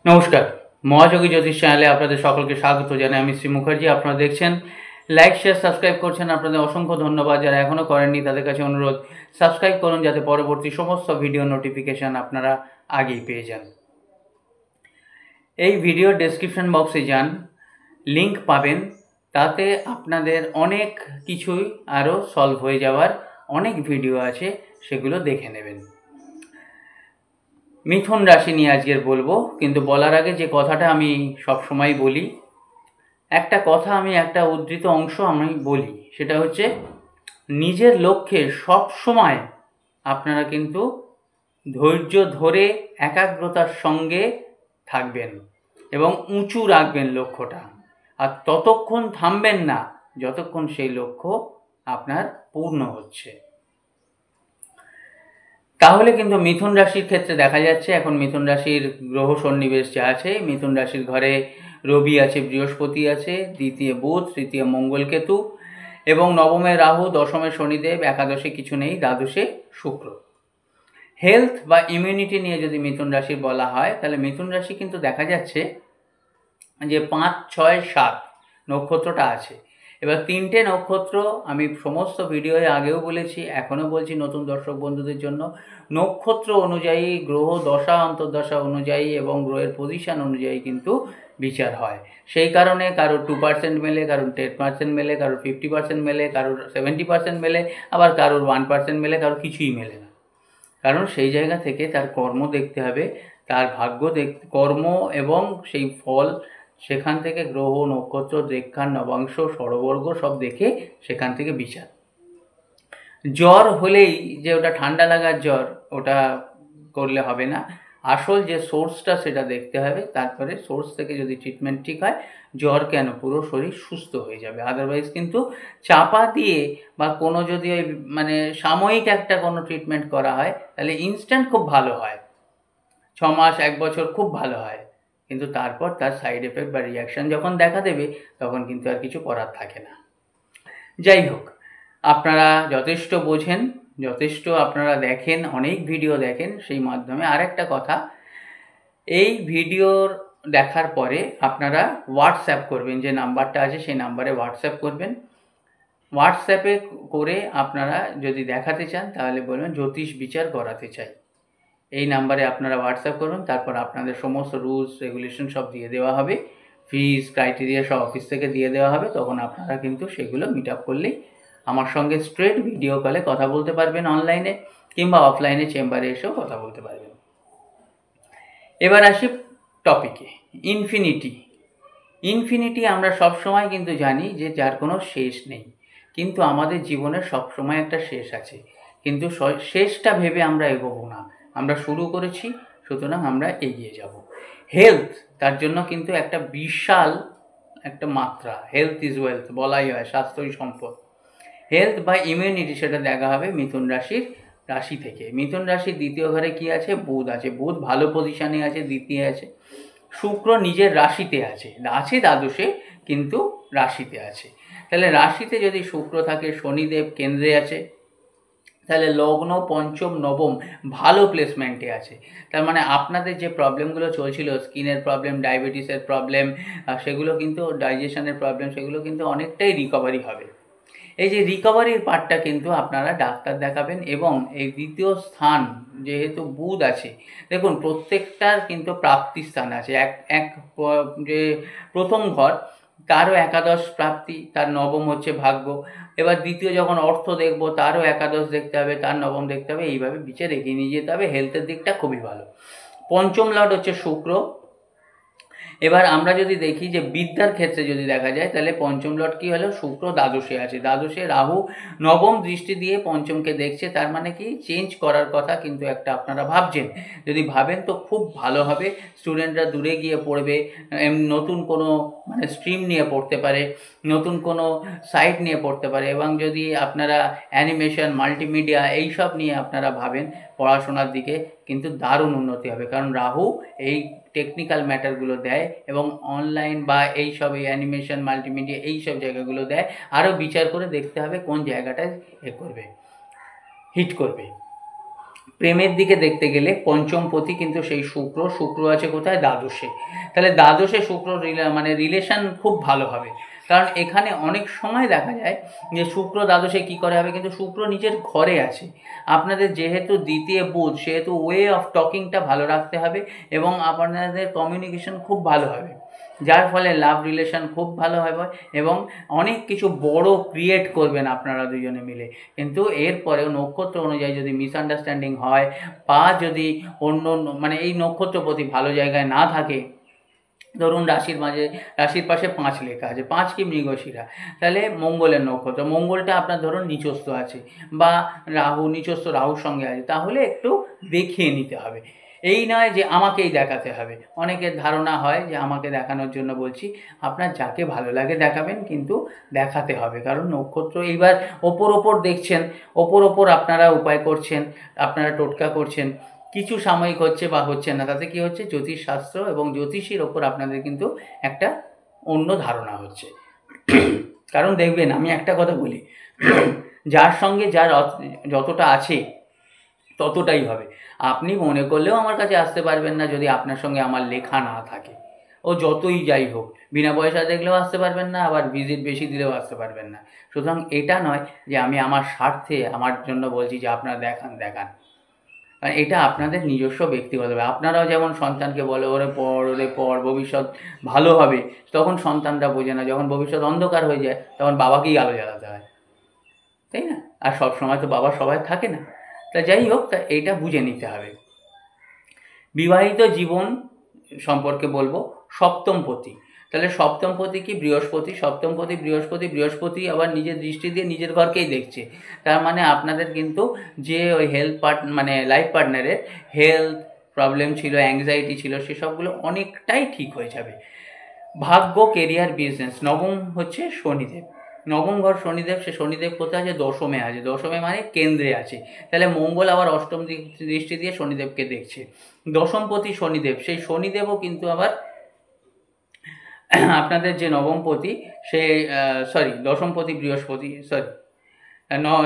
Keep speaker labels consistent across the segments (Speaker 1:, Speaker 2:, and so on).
Speaker 1: নমস্কার, মহাযোগী জ্যোতিষ চ্যানেলে আপনাদের সকলকে স্বাগত জানাই। আমি শ্রী মুখার্জি। আপনারা দেখছেন, লাইক শেয়ার সাবস্ক্রাইব করছেন, আপনাদের অসংখ্য ধন্যবাদ। যারা এখনও করেননি তাদের কাছে অনুরোধ, সাবস্ক্রাইব করুন যাতে পরবর্তী সমস্ত ভিডিও নোটিফিকেশান আপনারা আগেই পেয়ে যান। এই ভিডিও ডেসক্রিপশন বক্সে যান, লিঙ্ক পাবেন, তাতে আপনাদের অনেক কিছুই আরও সলভ হয়ে যাওয়ার অনেক ভিডিও আছে, সেগুলো দেখে নেবেন। মিথুন রাশি নিয়ে আজকের বলবো, কিন্তু বলার আগে যে কথাটা আমি সবসময় বলি, একটা উদ্ধৃত অংশ আমি বলি, সেটা হচ্ছে নিজের লক্ষ্যে সব সময় আপনারা কিন্তু ধৈর্য ধরে একাগ্রতার সঙ্গে থাকবেন এবং উঁচু রাখবেন লক্ষ্যটা, আর ততক্ষণ থামবেন না যতক্ষণ সেই লক্ষ্য আপনার পূর্ণ হচ্ছে। তাহলে কিন্তু মিথুন রাশির ক্ষেত্রে দেখা যাচ্ছে, এখন মিথুন রাশির গ্রহ সন্নিবেশ যা আছে, মিথুন রাশির ঘরে রবি আছে, বৃহস্পতি আছে, দ্বিতীয় বুধ, তৃতীয় মঙ্গল কেতু এবং নবমে রাহু, দশমে শনিদেব, একাদশে কিছু নেই, দ্বাদশে শুক্র। হেলথ বা ইমিউনিটি নিয়ে যদি মিথুন রাশি বলা হয়, তাহলে মিথুন রাশি কিন্তু দেখা যাচ্ছে যে 5, 6, 7 নক্ষত্রটা আছে। এবার 3টে নক্ষত্র আমি সমস্ত ভিডিওয়ে আগেও বলেছি, এখনও বলছি নতুন দর্শক বন্ধুদের জন্য, নক্ষত্র অনুযায়ী, গ্রহ দশা অন্তর্দশা অনুযায়ী এবং গ্রহের পজিশন অনুযায়ী কিন্তু বিচার হয়। সেই কারণে কারোর 2% মেলে, কারোর 10% মেলে, কারোর 50% মেলে, কারোর 70% মেলে, আবার কারোর 1% মেলে, কারোর কিছুই মেলে না। কারণ সেই জায়গা থেকে তার কর্ম দেখতে হবে, তার ভাগ্য কর্ম এবং সেই ফল, সেখান থেকে গ্রহ, নক্ষত্র, রেখার নবাংশ, ষড়বর্গ সব দেখে সেখান থেকে বিচার। জ্বর হলেই যে ওটা ঠান্ডা লাগার জ্বর, ওটা করলে হবে না। আসল যে সোর্সটা সেটা দেখতে হবে, তারপরে সোর্স থেকে যদি ট্রিটমেন্ট ঠিক হয়, জ্বর কেন, পুরো শরীর সুস্থ হয়ে যাবে। আদারওয়াইজ কিন্তু চাপা দিয়ে বা কোনো যদি ওই সাময়িক একটা কোনো ট্রিটমেন্ট করা হয়, তাহলে ইনস্ট্যান্ট খুব ভালো হয়, 6 মাস 1 বছর খুব ভালো হয়, কিন্তু তারপর তার সাইড এফেক্ট বা রিয়াকশান যখন দেখা দেবে, তখন কিন্তু আর কিছু করার থাকে না। যাই হোক, আপনারা যথেষ্ট বোঝেন, যথেষ্ট আপনারা দেখেন, অনেক ভিডিও দেখেন, সেই মাধ্যমে আরেকটা কথা, এই ভিডিওর দেখার পরে আপনারা হোয়াটসঅ্যাপ করবেন, যে নাম্বারটা আছে সেই নাম্বারে হোয়াটসঅ্যাপ করবেন। হোয়াটসঅ্যাপে করে আপনারা যদি দেখাতে চান, তাহলে বলবেন জ্যোতিষ বিচার করাতে চাই। এই নাম্বারে আপনারা হোয়াটসঅ্যাপ করবেন, তারপর আপনাদের সমস্ত রুলস রেগুলেশন সব দিয়ে দেওয়া হবে, ফিজ ক্রাইটেরিয়া সব অফিস থেকে দিয়ে দেওয়া হবে। তখন আপনারা কিন্তু সেগুলো মিট আপ করলেই আমার সঙ্গে স্ট্রেট ভিডিও কলে কথা বলতে পারবেন, অনলাইনে কিংবা অফলাইনে চেম্বারে এসেও কথা বলতে পারবেন। এবার আসি টপিকে, ইনফিনিটি আমরা সবসময় কিন্তু জানি যে যার কোনো শেষ নেই, কিন্তু আমাদের জীবনের সবসময় একটা শেষ আছে, কিন্তু শেষটা ভেবে আমরা এগোবো না, আমরা শুরু করেছি, সুতরাং আমরা এগিয়ে যাব। হেলথ, তার জন্য কিন্তু একটা বিশাল একটা মাত্রা, হেলথ ইজ ওয়েলথ বলাই হয়, স্বাস্থ্যই সম্পদ। হেলথ বা ইমিউনিটি সেটা দেখা হবে মিথুন রাশি থেকে। মিথুন রাশির দ্বিতীয় ঘরে কি আছে? বুধ আছে। বুধ ভালো পজিশানে আছে, দ্বিতীয় আছে। শুক্র নিজের রাশিতে আছে দ্বাদশে, কিন্তু রাশিতে আছে। তাহলে রাশিতে যদি শুক্র থাকে, শনিদেব কেন্দ্রে আছে, তাহলে লগ্ন, পঞ্চম, নবম ভালো প্লেসমেন্টে আছে। তার মানে আপনাদের যে প্রবলেমগুলো চলছিল, স্কিনের প্রবলেম, ডায়াবেটিসের প্রবলেম, সেগুলো কিন্তু, ডাইজেশনের প্রবলেম, সেগুলো কিন্তু অনেকটাই রিকভারি হবে। এই যে রিকভারির পার্টটা কিন্তু আপনারা ডাক্তার দেখাবেন। এবং এই দ্বিতীয় স্থান যেহেতু বুধ আছে, দেখুন প্রত্যেকটার কিন্তু প্রাপ্তি স্থান আছে। যে প্রথম ঘর, তারও একাদশ প্রাপ্তি, তার নবম হচ্ছে ভাগ্য। এবার দ্বিতীয় যখন অর্থ দেখব, তারও একাদশ দেখতে হবে, তার নবম দেখতে হবে, এইভাবে বিচার এগিয়ে নিয়ে যেতে হবে। হেলথের দিকটা খুবই ভালো। পঞ্চম লর্ড হচ্ছে শুক্র। এবার আমরা যদি দেখি যে বিদ্যার ক্ষেত্রে যদি দেখা যায়, তাহলে পঞ্চম লর্ড কী হলো? শুক্র দ্বাদশে আছে, দ্বাদশে রাহু নবম দৃষ্টি দিয়ে পঞ্চমকে দেখছে। তার মানে কি, চেঞ্জ করার কথা কিন্তু একটা আপনারা ভাবছেন, যদি ভাবেন তো খুব ভালো হবে। স্টুডেন্টরা দূরে গিয়ে পড়বে, নতুন কোনো স্ট্রিম নিয়ে পড়তে পারে, নতুন কোনো সাইট নিয়ে পড়তে পারে। এবং যদি আপনারা অ্যানিমেশন, মাল্টিমিডিয়া এইসব নিয়ে আপনারা ভাবেন পড়াশোনার দিকে, কিন্তু দারুণ উন্নতি হবে। কারণ রাহু এই টেকনিক্যাল ম্যাটারগুলো দেয় এবং অনলাইন বা এইসব এই অ্যানিমেশন, মাল্টিমিডিয়া এইসব জায়গাগুলো দেয়। আরও বিচার করে দেখতে হবে কোন জায়গাটায় করবে, হিট করবে। প্রেমের দিকে দেখতে গেলে পঞ্চমপতি কিন্তু সেই শুক্র আছে কোথায়? দ্বাদশে। তাহলে দ্বাদশে শুক্র মানে রিলেশন খুব ভালো হবে, কারণ এখানে অনেক সময় দেখা যায় যে শুক্র দ্বাদশে কী করে হবে, কিন্তু শুক্র নিজের ঘরে আছে। আপনাদের যেহেতু দ্বিতীয় বুধ, সেহেতু ওয়ে অফ টকিংটা ভালো রাখতে হবে এবং আপনাদের কমিউনিকেশন খুব ভালো হবে, যার ফলে লাভ রিলেশন খুব ভালো হবে এবং অনেক কিছু বড় ক্রিয়েট করবেন আপনারা দুজনে মিলে। কিন্তু এরপরেও নক্ষত্র অনুযায়ী যদি মিসআন্ডারস্ট্যান্ডিং হয় বা যদি অন্য মানে এই নক্ষত্রপতি ভালো জায়গায় না থাকে, ধরুন রাশির পাশে 5 লেখা আছে, 5 কি মৃগশিরা, তাহলে মঙ্গলের নক্ষত্র, মঙ্গলটা আপনার ধরুন নিচস্থ আছে বা নিচস্থ রাহুর সঙ্গে আছে, তাহলে একটু দেখিয়ে নিতে হবে। এই নয় যে আমাকেই দেখাতে হবে। অনেকের ধারণা হয় যে আমাকে দেখানোর জন্য বলছি, আপনার যাকে ভালো লাগে দেখাবেন, কিন্তু দেখাতে হবে, কারণ নক্ষত্র এইবার ওপর দেখছেন, ওপর আপনারা উপায় করছেন, আপনারা টোটকা করছেন, কিছু সাময়িক হচ্ছে বা হচ্ছে না, তাতে কি হচ্ছে, জ্যোতিষশাস্ত্র এবং জ্যোতিষীর ওপর আপনাদের কিন্তু একটা অন্য ধারণা হচ্ছে। কারণ দেখবেন, আমি একটা কথা বলি, যার সঙ্গে যার যতটা আছে ততটাই হবে। আপনি মনে করলেও আমার কাছে আসতে পারবেন না যদি আপনার সঙ্গে আমার লেখা না থাকে। ও যতই যাই হোক, বিনা পয়সা দেখলেও আসতে পারবেন না, আবার ভিজিট বেশি দিলেও আসতে পারবেন না। সুতরাং এটা নয় যে আমি আমার স্বার্থে আমার জন্য বলছি যে আপনারা দেখান। কারণ এটা আপনাদের নিজস্ব ব্যক্তিগত ব্যাপার। আপনারাও যেমন সন্তানকে বলে ওরে পড় ভবিষ্যৎ ভালো হবে, তখন সন্তানরা বোঝে না, যখন ভবিষ্যৎ অন্ধকার হয়ে যায় তখন বাবাকেই আলো জ্বালাতে হয়, তাই না? আর সব সময় তো বাবা সবাই থাকে না। তা যাই হোক, তা এইটা বুঝে নিতে হবে। বিবাহিত জীবন সম্পর্কে বলবো সপ্তমপতি। তাহলে সপ্তমপতি কি? বৃহস্পতি। সপ্তমপতি বৃহস্পতি আবার নিজের দৃষ্টি দিয়ে নিজের ঘরকেই দেখছে। তার মানে আপনাদের কিন্তু যে ওই মানে লাইফ পার্টনারের হেলথ প্রবলেম ছিল, অ্যাংজাইটি ছিল, সেসবগুলো অনেকটাই ঠিক হয়ে যাবে। ভাগ্য, কেরিয়ার, বিজনেস। নবম হচ্ছে শনিদেব, নবম ঘর শনিদেব। সে শনিদেব কোথায় আছে? দশমে আছে। দশমে মানে কেন্দ্রে আছে। তাহলে মঙ্গল আবার অষ্টম দৃষ্টি দিয়ে শনিদেবকে দেখছে। দশমপতি শনিদেব, সেই শনিদেবও কিন্তু আবার আপনাদের যে নবমপতি, সে দশমপতি বৃহস্পতি,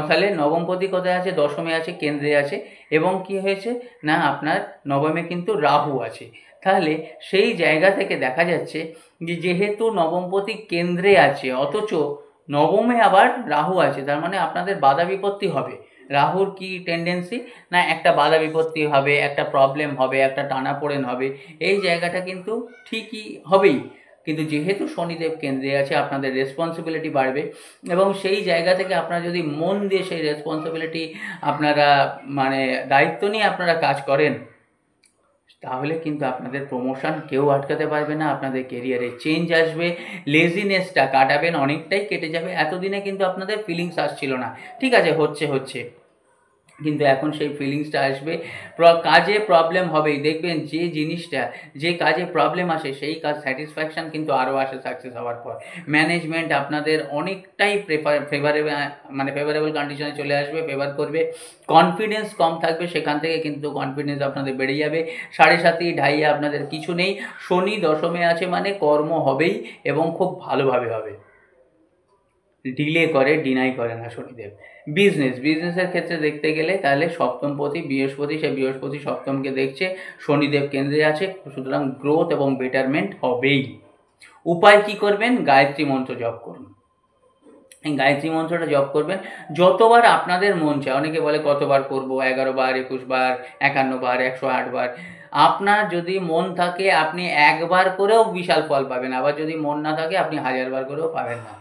Speaker 1: তাহলে নবমপতি কোথায় আছে? দশমে আছে, কেন্দ্রে আছে। এবং কি হয়েছে না, আপনার নবমে কিন্তু রাহু আছে। তাহলে সেই জায়গা থেকে দেখা যাচ্ছে যে যেহেতু নবমপতি কেন্দ্রে আছে, অথচ নবমে আবার রাহু আছে, তার মানে আপনাদের বাধা বিপত্তি হবে। রাহুর কি টেন্ডেন্সি না, একটা বাধা বিপত্তি হবে, একটা প্রবলেম হবে, একটা টানাপোড়েন হবে, এই জায়গাটা কিন্তু ঠিকই হবেই। কিন্তু যেহেতু শনিদেব কেন্দ্রে আছে, আপনাদের রেসপন্সিবিলিটি বাড়বে এবং সেই জায়গা থেকে আপনারা যদি মন দিয়ে সেই রেসপন্সিবিলিটি আপনারা মানে দায়িত্ব নিয়ে আপনারা কাজ করেন, তাহলে কিন্তু আপনাদের প্রমোশন কেউ আটকাতে পারবে না, আপনাদের কেরিয়ারে চেঞ্জ আসবে, লেজিনেসটা কাটাবেন, অনেকটাই কেটে যাবে। এতদিনে কিন্তু আপনাদের ফিলিংস আসছিল না, ঠিক আছে হচ্ছে, কিন্তু এখন সেই ফিলিংসটা আসবে। কাজে প্রবলেম হবেই, দেখবেন যে জিনিসটা, যে কাজে প্রবলেম আসে সেই কাজ স্যাটিসফ্যাকশান কিন্তু আরও আসে সাকসেস হওয়ার পর। ম্যানেজমেন্ট আপনাদের অনেকটাই ফেভারেবল কন্ডিশনে চলে আসবে, ফেভার করবে। কনফিডেন্স কম থাকবে, সেখান থেকে কিন্তু কনফিডেন্স আপনাদের বেড়ে যাবে। 7.5 ঢাইয়া আপনাদের কিছু নেই। শনি দশমে আছে মানে কর্ম হবেই এবং খুব ভালোভাবে হবে। ডিলে করে, ডিনাই করে না শনিদেব। বিজনেসের ক্ষেত্রে দেখতে গেলে তাহলে সপ্তমপতি বৃহস্পতি, সে বৃহস্পতি সপ্তমকে দেখছে, শনিদেব কেন্দ্রে আছে, সুতরাং গ্রোথ এবং বেটারমেন্ট হবেই। উপায় কি করবেন? গায়ত্রী মন্ত্র জপ করুন। এই গায়ত্রী মন্ত্রটা জপ করবেন যতবার আপনাদের মন চায়। অনেকে বলে কতবার করব? 11 বার, 21 বার, 51 বার, 108 বার। আপনার যদি মন থাকে আপনি একবার করেও বিশাল ফল পাবেন, আবার যদি মন না থাকে আপনি 1000 বার করেও পাবেন না,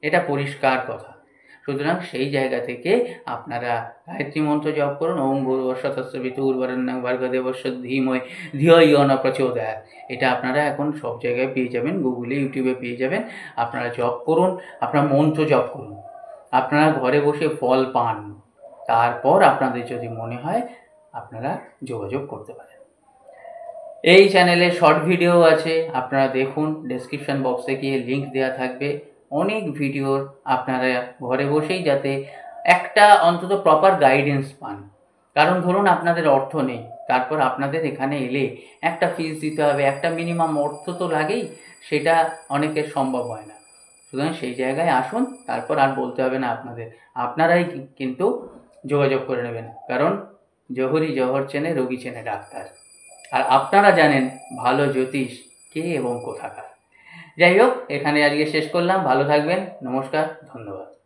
Speaker 1: এটা পরিষ্কার কথা। সুতরাং সেই জায়গা থেকে আপনারা গায়ত্রী মন্ত্র জপ করুন। ওম ভূর্ভুবস্সুঃ তৎসবিতুর্বরেণ্যং ভর্গদেবস্য ধীমহি ধিয়ো ইয়ো ন প্রচোদয়াৎ। এটা আপনারা এখন সব জায়গায় পেয়ে যাবেন, গুগলে, ইউটিউবে পেয়ে যাবেন। আপনারা জপ করুন, আপনারা মন্ত্র জপ করুন, আপনারা ঘরে বসে ফল পান। তারপর আপনাদের যদি মনে হয় আপনারা যোগাযোগ করতে পারেন। এই চ্যানেলে শর্ট ভিডিও আছে, আপনারা দেখুন, ডেসক্রিপশন বক্সে গিয়ে লিঙ্ক দেওয়া থাকবে। অনেক ভিডিওর আপনারা ঘরে বসেই যাতে একটা অন্তত প্রপার গাইডেন্স পান। কারণ ধরুন আপনাদের অর্থ নেই, তারপর আপনাদের এখানে এলে একটা ফিস দিতে হবে, একটা মিনিমাম অর্থ তো লাগেই, সেটা অনেকের সম্ভব হয় না। সুতরাং সেই জায়গায় আসুন, তারপর আর বলতে হবে না আপনাদের, আপনারাই কিন্তু যোগাযোগ করে নেবেন। কারণ জহরই জহর চেনে, রোগী চেনে ডাক্তার। আর আপনারা জানেন ভালো জ্যোতিষ কে এবং কোথাকার। যাই হোক, এখানে আজকে শেষ করলাম। ভালো থাকবেন। নমস্কার, ধন্যবাদ।